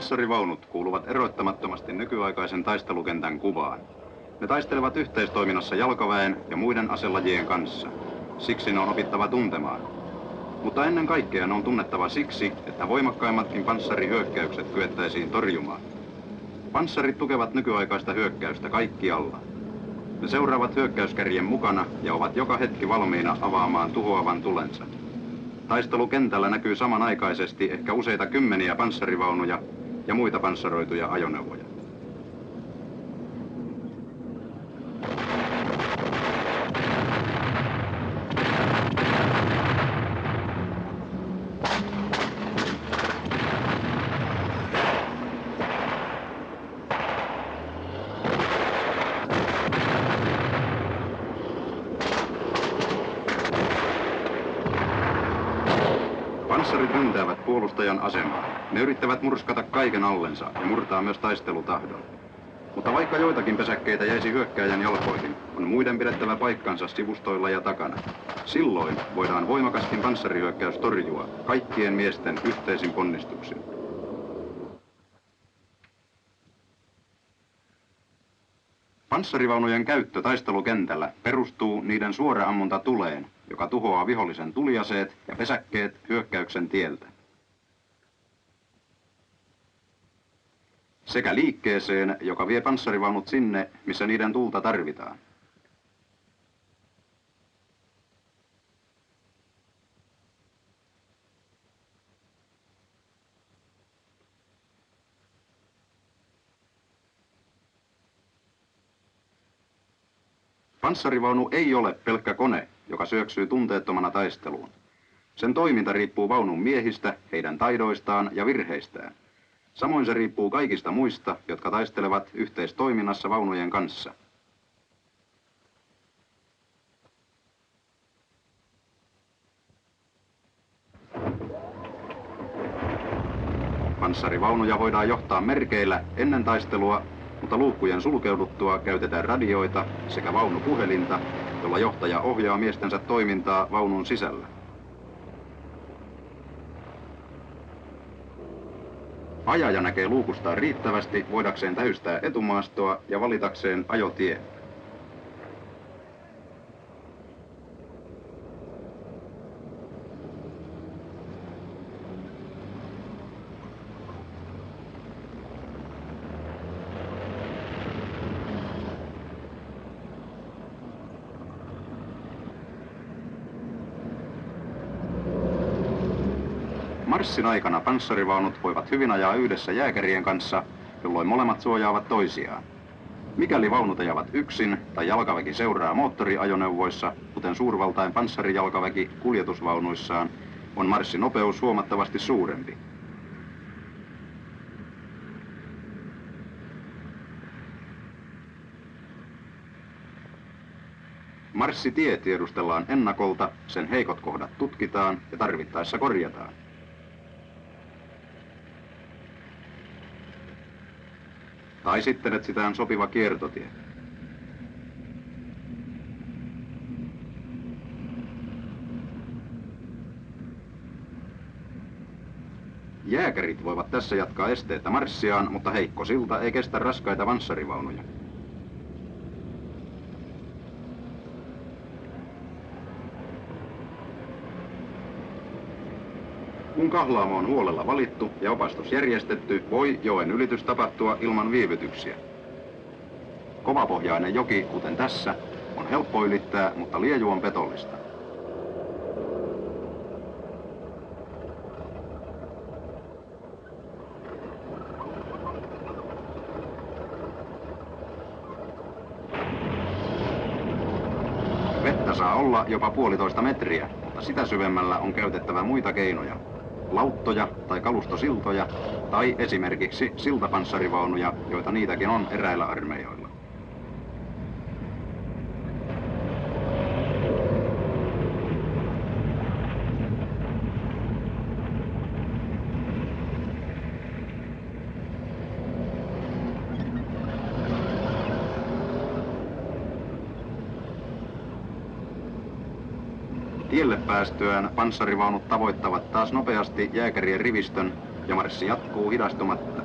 Panssarivaunut kuuluvat erottamattomasti nykyaikaisen taistelukentän kuvaan. Ne taistelevat yhteistoiminnassa jalkaväen ja muiden aselajien kanssa. Siksi ne on opittava tuntemaan. Mutta ennen kaikkea ne on tunnettava siksi, että voimakkaimmatkin panssarihyökkäykset kyettäisiin torjumaan. Panssarit tukevat nykyaikaista hyökkäystä kaikkialla. Ne seuraavat hyökkäyskärjen mukana ja ovat joka hetki valmiina avaamaan tuhoavan tulensa. Taistelukentällä näkyy samanaikaisesti ehkä useita kymmeniä panssarivaunuja ja muita panssaroituja ajoneuvoja. Panssarit ryntäävät puolustajan asemaa. Ne yrittävät murskata kaiken allensa ja murtaa myös taistelutahdon. Mutta vaikka joitakin pesäkkeitä jäisi hyökkääjän jalkoihin, on muiden pidettävä paikkansa sivustoilla ja takana. Silloin voidaan voimakaskin panssarihyökkäys torjua kaikkien miesten yhteisin ponnistuksin. Panssarivaunujen käyttö taistelukentällä perustuu niiden suoraammunta tuleen, joka tuhoaa vihollisen tuliaseet ja pesäkkeet hyökkäyksen tieltä. Sekä liikkeeseen, joka vie panssarivaunut sinne, missä niiden tulta tarvitaan. Panssarivaunu ei ole pelkkä kone, joka syöksyy tunteettomana taisteluun. Sen toiminta riippuu vaunun miehistä, heidän taidoistaan ja virheistään. Samoin se riippuu kaikista muista, jotka taistelevat yhteistoiminnassa vaunujen kanssa. Panssarivaunuja voidaan johtaa merkeillä ennen taistelua, mutta luukkujen sulkeuduttua käytetään radioita sekä vaunupuhelinta, jolla johtaja ohjaa miestensä toimintaa vaunun sisällä. Ajaja näkee luukustaan riittävästi voidakseen täystää etumaastoa ja valitakseen ajotie. Marssin aikana panssarivaunut voivat hyvin ajaa yhdessä jääkärien kanssa, jolloin molemmat suojaavat toisiaan. Mikäli vaunut ajavat yksin tai jalkaväki seuraa moottoriajoneuvoissa, kuten suurvaltain panssarijalkaväki kuljetusvaunuissaan, on marssinopeus huomattavasti suurempi. Marssitie tiedustellaan ennakolta, sen heikot kohdat tutkitaan ja tarvittaessa korjataan. Tai sitten etsitään sopiva kiertotie. Jääkärit voivat tässä jatkaa esteettä marssiaan, mutta heikko silta ei kestä raskaita panssarivaunuja. Kun kahlaamo on huolella valittu ja opastus järjestetty, voi joen ylitys tapahtua ilman viivytyksiä. Kovapohjainen joki, kuten tässä, on helppo ylittää, mutta lieju on petollista. Vettä saa olla jopa 1,5 metriä, mutta sitä syvemmällä on käytettävä muita keinoja. Lauttoja tai kalustosiltoja tai esimerkiksi siltapanssarivaunuja, joita niitäkin on eräillä armeijoilla. Tielle päästyään panssarivaunut tavoittavat taas nopeasti jääkärien rivistön ja marssi jatkuu hidastumatta.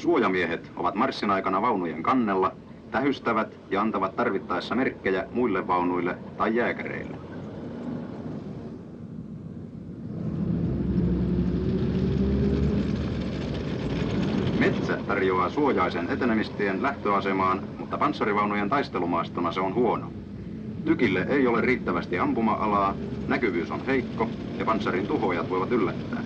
Suojamiehet ovat marssin aikana vaunujen kannella, tähystävät ja antavat tarvittaessa merkkejä muille vaunuille tai jääkäreille. Metsä tarjoaa suojaisen etenemistien lähtöasemaan, mutta panssarivaunujen taistelumaastona se on huono. Tykille ei ole riittävästi ampuma-alaa, näkyvyys on heikko ja panssarin tuhoajat voivat yllättää.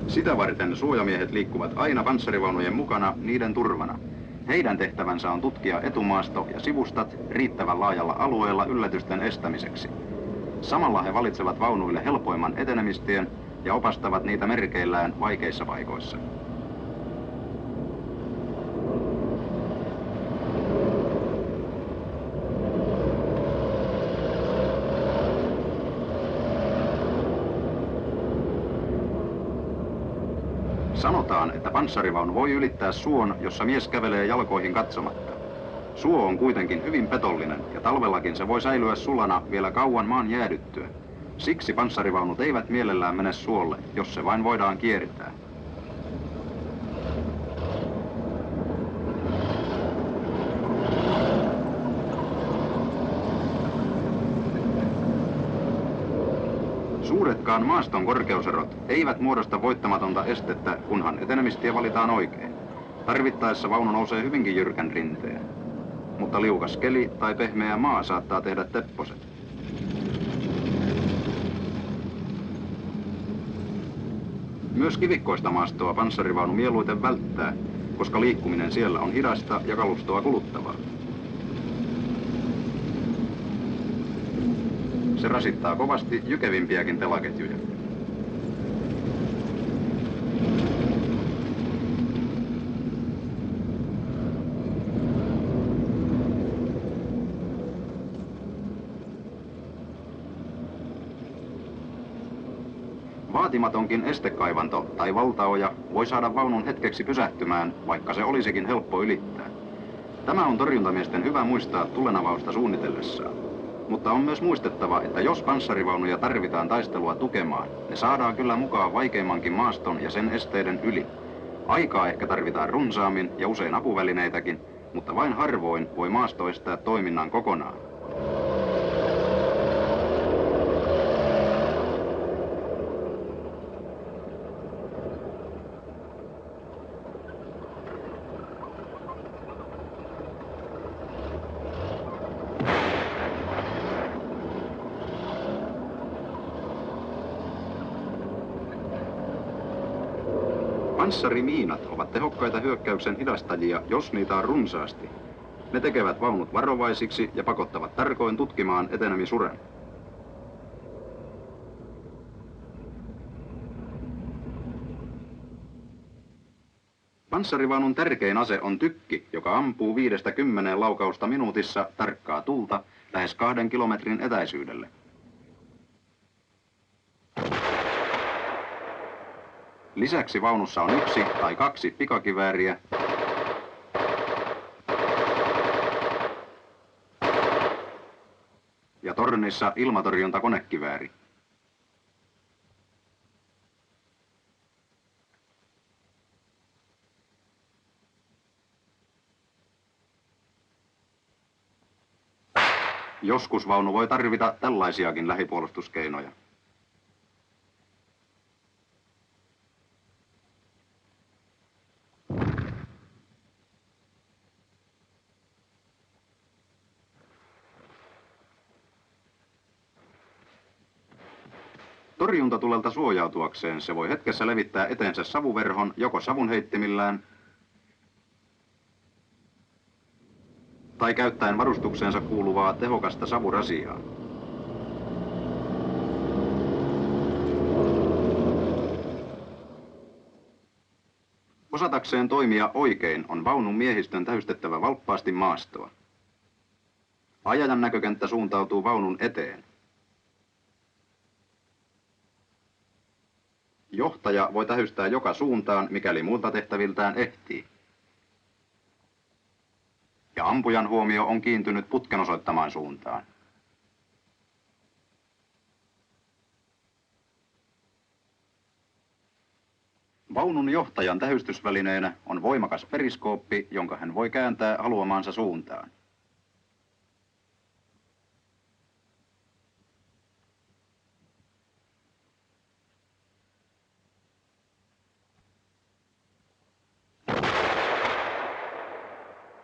Sitä varten suojamiehet liikkuvat aina panssarivaunujen mukana niiden turvana. Heidän tehtävänsä on tutkia etumaasto ja sivustat riittävän laajalla alueella yllätysten estämiseksi. Samalla he valitsevat vaunuille helpoimman etenemistien ja opastavat niitä merkeillään vaikeissa paikoissa. Sanotaan, että panssarivaunu voi ylittää suon, jossa mies kävelee jalkoihin katsomatta. Suo on kuitenkin hyvin petollinen ja talvellakin se voi säilyä sulana vielä kauan maan jäädyttyä. Siksi panssarivaunut eivät mielellään mene suolle, jos se vain voidaan kiertää. Suuretkaan maaston korkeuserot eivät muodosta voittamatonta estettä, kunhan etenemistie valitaan oikein. Tarvittaessa vaunu nousee hyvinkin jyrkän rinteen. Mutta liukas keli tai pehmeä maa saattaa tehdä tepposet. Myös kivikkoista maastoa panssarivaunu mieluiten välttää, koska liikkuminen siellä on hidasta ja kalustoa kuluttavaa. Se rasittaa kovasti jykevimpiäkin telaketjuja. Vaatimatonkin estekaivanto tai valtaoja voi saada vaunun hetkeksi pysähtymään, vaikka se olisikin helppo ylittää. Tämä on torjuntamiesten hyvä muistaa tulenavausta suunnitellessaan. Mutta on myös muistettava, että jos panssarivaunuja tarvitaan taistelua tukemaan, ne saadaan kyllä mukaan vaikeimmankin maaston ja sen esteiden yli. Aikaa ehkä tarvitaan runsaammin ja usein apuvälineitäkin, mutta vain harvoin voi maasto estää toiminnan kokonaan. Panssarimiinat ovat tehokkaita hyökkäyksen hidastajia, jos niitä on runsaasti. Ne tekevät vaunut varovaisiksi ja pakottavat tarkoin tutkimaan etenemisuran. Panssarivaunun tärkein ase on tykki, joka ampuu 5–10 laukausta minuutissa tarkkaa tulta lähes 2 kilometrin etäisyydelle. Lisäksi vaunussa on 1 tai 2 pikakivääriä ja tornissa ilmatorjuntakonekivääri. Joskus vaunu voi tarvita tällaisiakin lähipuolustuskeinoja. Torjuntatulelta suojautuakseen se voi hetkessä levittää eteensä savuverhon joko savunheittimillään tai käyttäen varustukseensa kuuluvaa tehokasta savurasiaa. Osatakseen toimia oikein on vaunun miehistön tähystettävä valppaasti maastoa. Ajajan näkökenttä suuntautuu vaunun eteen. Johtaja voi tähystää joka suuntaan, mikäli muilta tehtäviltään ehtii. Ja ampujan huomio on kiintynyt putken osoittamaan suuntaan. Vaunun johtajan tähystysvälineenä on voimakas periskooppi, jonka hän voi kääntää haluamaansa suuntaan.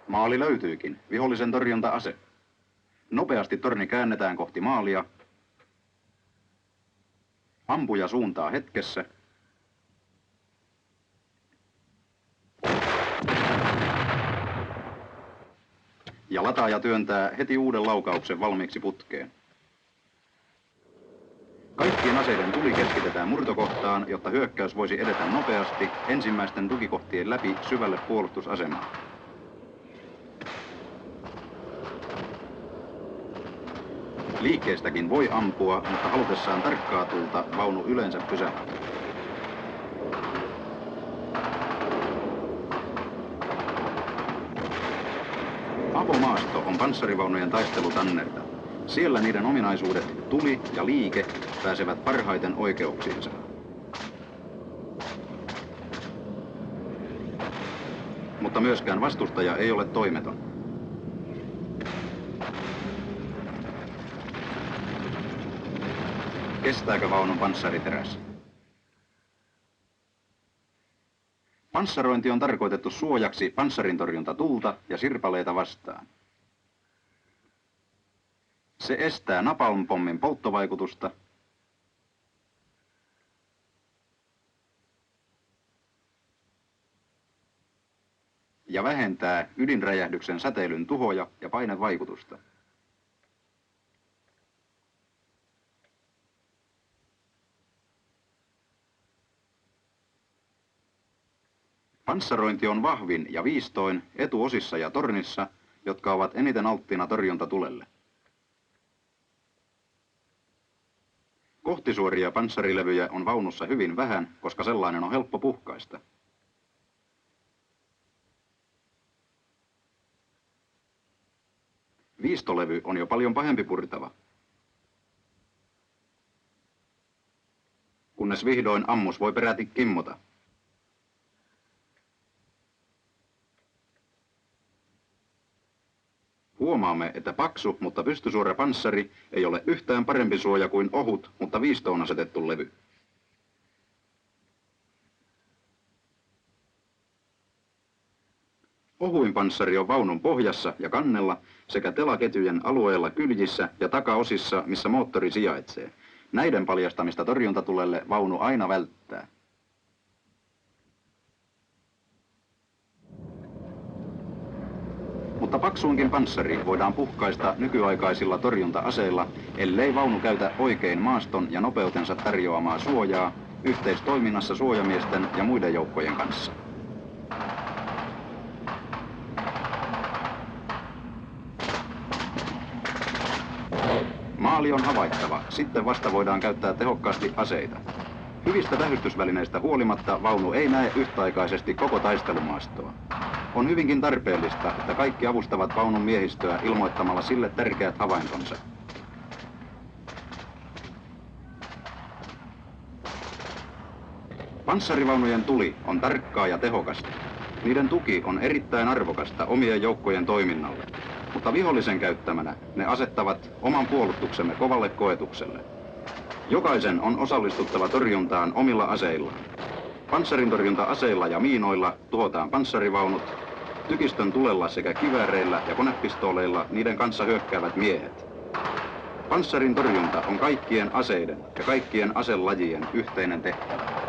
Maali löytyykin, vihollisen torjunta-ase. Nopeasti torni käännetään kohti maalia. Ampuja suuntaa hetkessä. Ja lataaja työntää heti uuden laukauksen valmiiksi putkeen. Kaikkien aseiden tuli keskitetään murtokohtaan, jotta hyökkäys voisi edetä nopeasti ensimmäisten tukikohtien läpi syvälle puolustusasemaan. Liikkeestäkin voi ampua, mutta halutessaan tarkkaa tulta vaunu yleensä pysähtyy. Avomaasto on panssarivaunujen taistelutannerta. Siellä niiden ominaisuudet, tuli ja liike, pääsevät parhaiten oikeuksiinsa. Mutta myöskään vastustaja ei ole toimeton. Kestääkö vaunun panssariteräs? Panssarointi on tarkoitettu suojaksi panssarintorjuntatulta ja sirpaleita vastaan. Se estää napalmpommin polttovaikutusta ja vähentää ydinräjähdyksen säteilyn tuhoja ja painevaikutusta. Panssarointi on vahvin ja viistoin etuosissa ja tornissa, jotka ovat eniten alttiina torjuntatulelle. Kohtisuoria panssarilevyjä on vaunussa hyvin vähän, koska sellainen on helppo puhkaista. Viistolevy on jo paljon pahempi purtava. Kunnes vihdoin ammus voi peräti kimmota. Huomaamme, että paksu, mutta pystysuora panssari ei ole yhtään parempi suoja kuin ohut, mutta viistoon asetettu levy. Ohuin panssari on vaunun pohjassa ja kannella sekä telaketjujen alueella kyljissä ja takaosissa, missä moottori sijaitsee. Näiden paljastamista torjuntatulelle vaunu aina välttää. Mutta paksuunkin panssari voidaan puhkaista nykyaikaisilla torjunta-aseilla, ellei vaunu käytä oikein maaston ja nopeutensa tarjoamaa suojaa yhteistoiminnassa suojamiesten ja muiden joukkojen kanssa. Maali on havaittava, sitten vasta voidaan käyttää tehokkaasti aseita. Hyvistä tähystysvälineistä huolimatta vaunu ei näe yhtäaikaisesti koko taistelumaastoa. On hyvinkin tarpeellista, että kaikki avustavat vaunun miehistöä ilmoittamalla sille tärkeät havaintonsa. Panssarivaunujen tuli on tarkkaa ja tehokasta. Niiden tuki on erittäin arvokasta omien joukkojen toiminnalle, mutta vihollisen käyttämänä ne asettavat oman puolustuksemme kovalle koetukselle. Jokaisen on osallistuttava torjuntaan omilla aseillaan. Panssarintorjunta-aseilla ja miinoilla tuhotaan panssarivaunut, tykistön tulella sekä kivääreillä ja konepistooleilla niiden kanssa hyökkäävät miehet. Panssarin torjunta on kaikkien aseiden ja kaikkien aselajien yhteinen tehtävä.